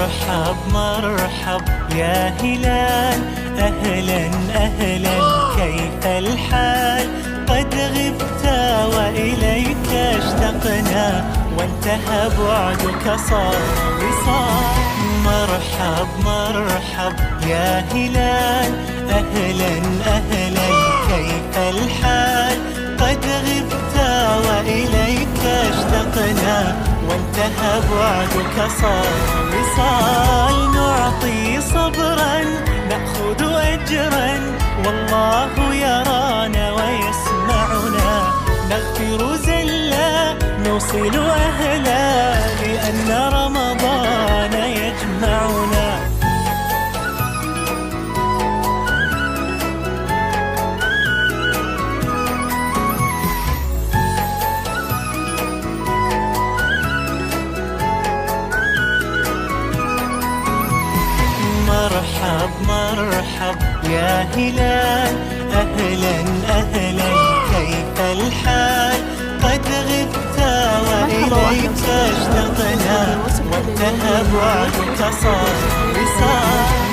مرحب مرحب يا هلال، أهلا أهلا كيف الحال؟ قد غبت وإليك اشتقنا، وانتهى بعدك صار وصال. مرحب مرحب يا هلال، أهلا أهلا كيف الحال؟ قد غبت وإليك اشتقنا، وانتهى بعدك صار وصال. نعطي صبرا نأخذ أجرا، والله يرانا ويسمعنا. نغفر زلا نوصل أهلا، لأن رمضان يجمعنا. مرحب مرحب يا هلال، أهلا أهلا كيف الحال؟ قد غبت وإليك اشتقنا، وانتهى بعدك صار وصال.